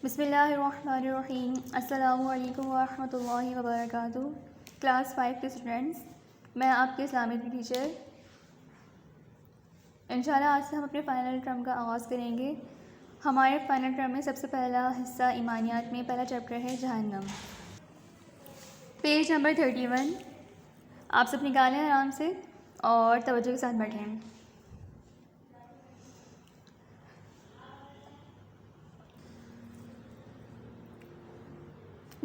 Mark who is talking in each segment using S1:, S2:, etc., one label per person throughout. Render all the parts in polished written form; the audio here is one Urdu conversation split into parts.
S1: بسم اللہ الرحمن الرحیم۔ السلام علیکم ورحمۃ اللہ وبرکاتہ۔ کلاس 5 کے اسٹوڈنٹس، میں آپ کے اسلامک کی ٹیچر۔ انشاءاللہ آج سے ہم اپنے فائنل ٹرم کا آغاز کریں گے۔ ہمارے فائنل ٹرم میں سب سے پہلا حصہ ایمانیات میں پہلا چیپٹر ہے جہنم۔ پیج نمبر 31 آپ سب نکالیں آرام سے اور توجہ کے ساتھ بیٹھیں۔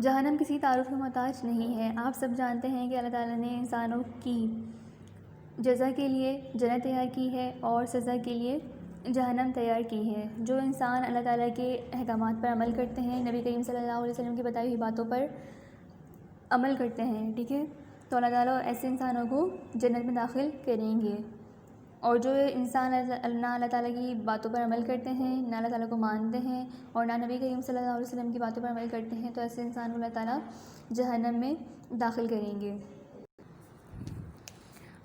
S1: جہنم کسی تعارف کا محتاج نہیں ہے۔ آپ سب جانتے ہیں کہ اللہ تعالیٰ نے انسانوں کی جزا کے لیے جنت تیار کی ہے اور سزا کے لیے جہنم تیار کی ہے۔ جو انسان اللہ تعالیٰ کے احکامات پر عمل کرتے ہیں، نبی کریم صلی اللہ علیہ وسلم کی بتائی ہوئی باتوں پر عمل کرتے ہیں، ٹھیک ہے، تو اللہ تعالیٰ ایسے انسانوں کو جنت میں داخل کریں گے۔ اور جو انسان نہ اللہ تعالیٰ کی باتوں پر عمل کرتے ہیں، نہ اللہ تعالیٰ کو مانتے ہیں اور نہ نبی کریم صلی اللہ علیہ وسلم کی باتوں پر عمل کرتے ہیں، تو ایسے انسان کو اللہ تعالیٰ جہنم میں داخل کریں گے۔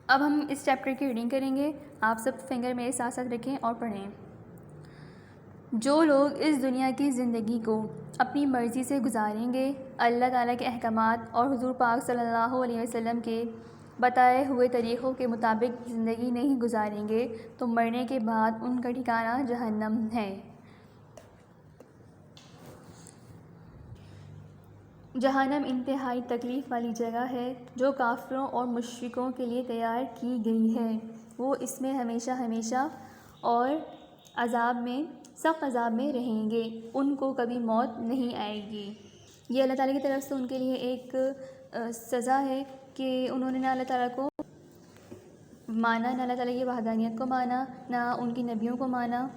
S1: اب ہم اس چیپٹر کی ریڈنگ کریں گے۔ آپ سب فنگر میرے ساتھ ساتھ رکھیں اور پڑھیں۔ جو لوگ اس دنیا کی زندگی کو اپنی مرضی سے گزاریں گے، اللہ تعالیٰ کے احکامات اور حضور پاک صلی اللہ علیہ وسلم کے بتائے ہوئے طریقوں کے مطابق زندگی نہیں گزاریں گے، تو مرنے کے بعد ان کا ٹھکانہ جہنم ہے۔ جہنم انتہائی تکلیف والی جگہ ہے جو کافروں اور مشرکوں کے لیے تیار کی گئی ہے۔ وہ اس میں ہمیشہ ہمیشہ اور سخت عذاب میں رہیں گے، ان کو کبھی موت نہیں آئے گی۔ یہ اللہ تعالیٰ کی طرف سے ان کے لیے ایک سزا ہے کہ انہوں نے نہ اللہ تعالیٰ کو مانا، نہ اللہ تعالیٰ کی وحدانیت کو مانا، نہ ان کی نبیوں کو مانا،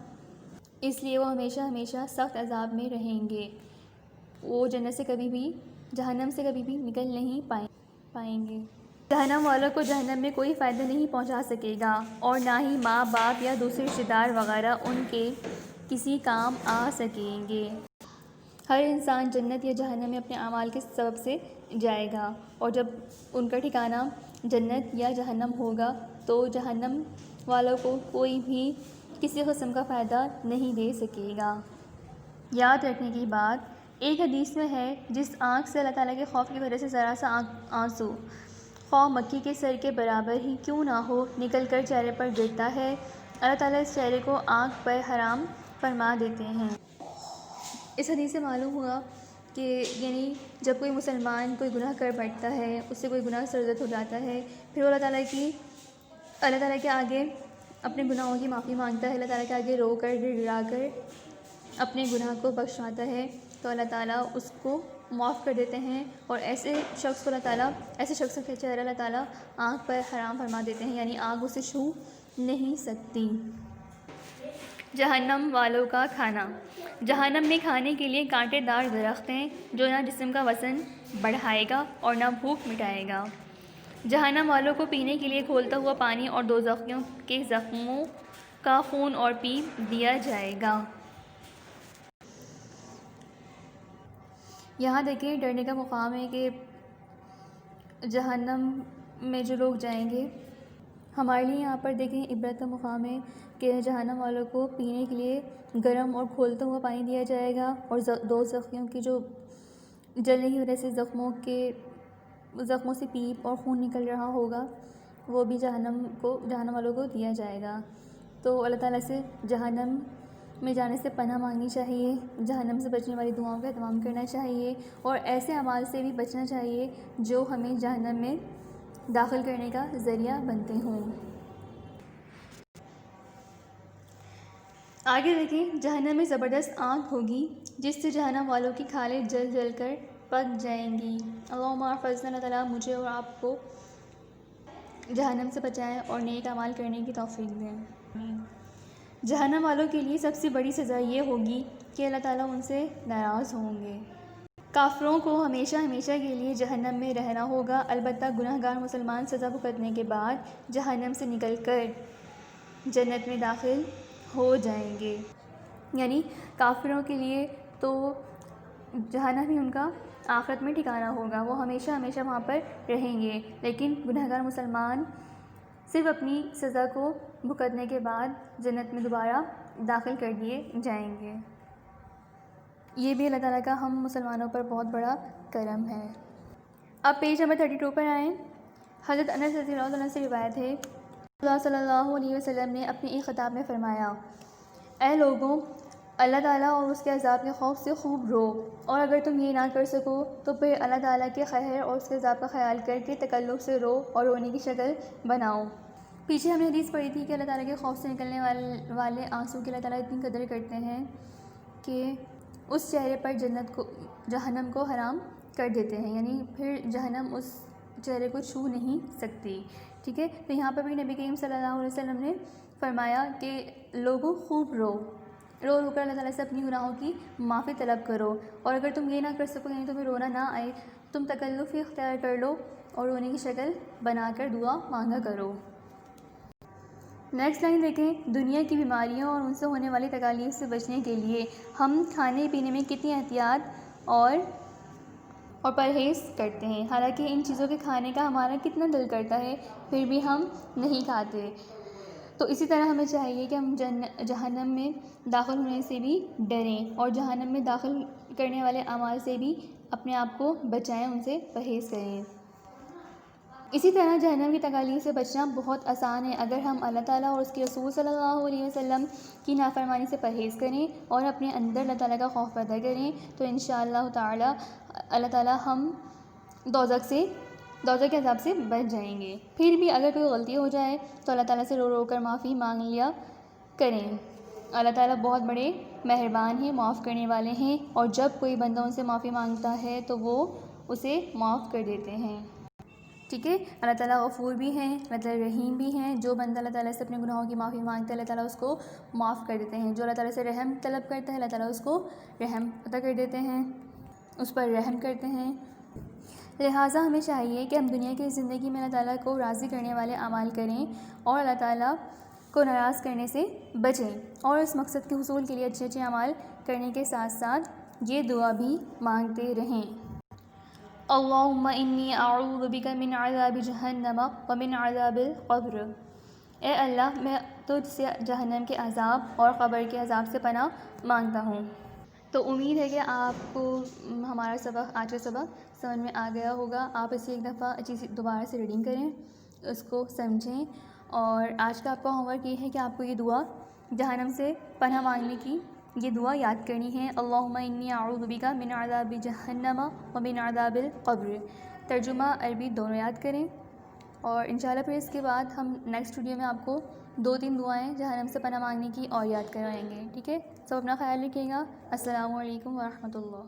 S1: اس لیے وہ ہمیشہ ہمیشہ سخت عذاب میں رہیں گے۔ وہ جنت سے کبھی بھی، جہنم سے کبھی بھی نکل نہیں پائیں گے۔ جہنم والوں کو جہنم میں کوئی فائدہ نہیں پہنچا سکے گا اور نہ ہی ماں باپ یا دوسرے رشتہ دار وغیرہ ان کے کسی کام آ سکیں گے۔ ہر انسان جنت یا جہنم میں اپنے اعمال کے سبب سے جائے گا، اور جب ان کا ٹھکانہ جنت یا جہنم ہوگا تو جہنم والوں کو کوئی بھی کسی قسم کا فائدہ نہیں دے سکے گا۔ یاد رکھنے کی بات ایک حدیث میں ہے، جس آنکھ سے اللہ تعالیٰ کے خوف کی وجہ سے ذرا سا آنسو خواہ مکی کے سر کے برابر ہی کیوں نہ ہو نکل کر چہرے پر گرتا ہے، اللہ تعالیٰ اس چہرے کو آنکھ پر حرام فرما دیتے ہیں۔ اس حدیث سے معلوم ہوا کہ یعنی جب کوئی مسلمان کوئی گناہ کر بیٹھتا ہے، اس سے کوئی گناہ سرزد ہو جاتا ہے، پھر وہ اللہ تعالیٰ کے آگے اپنے گناہوں کی معافی مانگتا ہے، اللہ تعالیٰ کے آگے رو کر گڑ گڑا کر اپنے گناہ کو بخشواتا ہے، تو اللہ تعالیٰ اس کو معاف کر دیتے ہیں، اور ایسے شخص کا چہرہ اللہ تعالیٰ آنکھ پر حرام فرما دیتے ہیں، یعنی آنکھ اسے چھو نہیں سکتی۔ جہنم والوں کا کھانا۔ جہنم میں کھانے کے لیے کانٹے دار درخت ہیں جو نہ جسم کا وزن بڑھائے گا اور نہ بھوک مٹائے گا۔ جہنم والوں کو پینے کے لیے کھولتا ہوا پانی اور دوزخیوں کے زخموں کا خون اور پیپ دیا جائے گا۔ یہاں دیکھیں ڈرنے کا مقام ہے کہ جہنم میں جو لوگ جائیں گے، ہمارے لیے یہاں پر دیکھیں عبرت کا مقام ہے کہ جہنم والوں کو پینے کے لیے گرم اور کھولتا ہوا پانی دیا جائے گا، اور دوزخیوں کی جو جلنے کی وجہ سے زخموں سے پیپ اور خون نکل رہا ہوگا، وہ بھی جہنم والوں کو دیا جائے گا۔ تو اللہ تعالیٰ سے جہنم میں جانے سے پناہ مانگنی چاہیے، جہنم سے بچنے والی دعاؤں کا اہتمام کرنا چاہیے، اور ایسے اعمال سے بھی بچنا چاہیے جو ہمیں جہنم میں داخل کرنے کا ذریعہ بنتے ہوں۔ آگے دیکھیں جہنم میں زبردست آگ ہوگی جس سے جہنم والوں کی کھالیں جل جل کر پک جائیں گی۔ اللہم احفظنا، اللہ تعالیٰ مجھے اور آپ کو جہنم سے بچائیں اور نیک اعمال کرنے کی توفیق دیں۔ جہنم والوں کے لیے سب سے بڑی سزا یہ ہوگی کہ اللہ تعالیٰ ان سے ناراض ہوں گے۔ کافروں کو ہمیشہ ہمیشہ کے لیے جہنم میں رہنا ہوگا، البتہ گناہ گار مسلمان سزا بھگتنے کے بعد جہنم سے نکل کر جنت میں داخل ہو جائیں گے۔ یعنی کافروں کے لیے تو جہنم ہی ان کا آخرت میں ٹھکانہ ہوگا، وہ ہمیشہ ہمیشہ وہاں پر رہیں گے، لیکن گناہ گار مسلمان صرف اپنی سزا کو بھگتنے کے بعد جنت میں دوبارہ داخل کر دیے جائیں گے۔ یہ بھی اللہ تعالیٰ کا ہم مسلمانوں پر بہت بڑا کرم ہے۔ اب پیج نمبر 32 پر آئیں۔ حضرت انس رضی اللہ عنہ سے روایت ہے، اللہ صلی اللہ علیہ وسلم نے اپنے ایک خطاب میں فرمایا، اے لوگوں، اللہ تعالیٰ اور اس کے عذاب کے خوف سے خوب رو، اور اگر تم یہ نہ کر سکو تو پھر اللہ تعالیٰ کے قہر اور اس کے عذاب کا خیال کر کے تکلف سے رو اور رونے کی شکل بناؤ۔ پیچھے ہم نے حدیث پڑھی تھی کہ اللہ تعالیٰ کے خوف سے نکلنے والے آنسو کی اللہ تعالیٰ اتنی قدر کرتے ہیں کہ اس چہرے پر جہنم کو حرام کر دیتے ہیں، یعنی پھر جہنم اس چہرے کو چھو نہیں سکتی، ٹھیک ہے۔ تو یہاں پر بھی نبی کریم صلی اللہ علیہ وسلم نے فرمایا کہ لوگوں خوب رو رو کر اللہ تعالیٰ سے اپنی گناہوں کی معافی طلب کرو، اور اگر تم یہ نہ کر سکو، یعنی تمہیں رونا نہ آئے، تم تکلف ہی اختیار کر لو اور رونے کی شکل بنا کر دعا مانگا کرو۔ نیکسٹ لائن دیکھیں، دنیا کی بیماریوں اور ان سے ہونے والی تکالیف سے بچنے کے لیے ہم کھانے پینے میں کتنی احتیاط اور پرہیز کرتے ہیں، حالانکہ ان چیزوں کے کھانے کا ہمارا کتنا دل کرتا ہے پھر بھی ہم نہیں کھاتے۔ تو اسی طرح ہمیں چاہیے کہ ہم جہنم میں داخل ہونے سے بھی ڈریں اور جہنم میں داخل کرنے والے اعمال سے بھی اپنے آپ کو بچائیں، ان سے پرہیز کریں۔ اسی طرح جہنم کی تکالیف سے بچنا بہت آسان ہے اگر ہم اللہ تعالیٰ اور اس کے رسول صلی اللہ علیہ وسلم کی نافرمانی سے پرہیز کریں اور اپنے اندر اللہ تعالیٰ کا خوف پیدا کریں، تو انشاءاللہ تعالیٰ اللہ تعالیٰ ہم دوزخ کے عذاب سے بچ جائیں گے۔ پھر بھی اگر کوئی غلطی ہو جائے تو اللہ تعالیٰ سے رو رو کر معافی مانگ لیا کریں۔ اللہ تعالیٰ بہت بڑے مہربان ہیں، معاف کرنے والے ہیں، اور جب کوئی بندہ ان سے معافی مانگتا ہے تو وہ اسے معاف کر دیتے ہیں، ٹھیک ہے۔ اللہ تعالیٰ غفور بھی ہیں، اللہ تعالیٰ رحیم بھی ہیں۔ جو بندہ اللہ تعالیٰ سے اپنے گناہوں کی معافی مانگتا ہے اللہ تعالیٰ اس کو معاف کر دیتے ہیں، جو اللہ تعالیٰ سے رحم طلب کرتا ہے اللہ تعالیٰ اس کو رحم عطا کر دیتے ہیں، اس پر رحم کرتے ہیں۔ لہٰذا ہمیں چاہیے کہ ہم دنیا کی زندگی میں اللہ تعالیٰ کو راضی کرنے والے اعمال کریں اور اللہ تعالیٰ کو ناراض کرنے سے بچیں، اور اس مقصد کے حصول کے لیے اچھے اچھے اعمال کرنے کے ساتھ ساتھ یہ دعا بھی مانگتے رہیں، اللہم انی اعوذ بک من عذاب جہنم ومن عذاب القبر۔ اے اللہ، میں تجھ سے جہنم کے عذاب اور قبر کے عذاب سے پناہ مانگتا ہوں۔ تو امید ہے کہ آپ کو ہمارا سبق، آج کا سبق سمجھ میں آ گیا ہوگا۔ آپ اسے ایک دفعہ اچھی سی دوبارہ سے ریڈنگ کریں، اس کو سمجھیں، اور آج کا آپ کا ہوم ورک یہ ہے کہ آپ کو یہ دعا جہنم سے پناہ مانگنے کی یہ دعا یاد کرنی ہے، اللہم انی اعوذ بک من عذاب جہنم ومن عذاب القبر۔ ترجمہ عربی دونوں یاد کریں، اور انشاءاللہ پھر اس کے بعد ہم نیکسٹ ویڈیو میں آپ کو 2-3 دعائیں جہنم سے پناہ مانگنے کی اور یاد کروائیں گے، ٹھیک ہے۔ سب اپنا خیال رکھیے گا۔ السلام علیکم ورحمۃ اللہ۔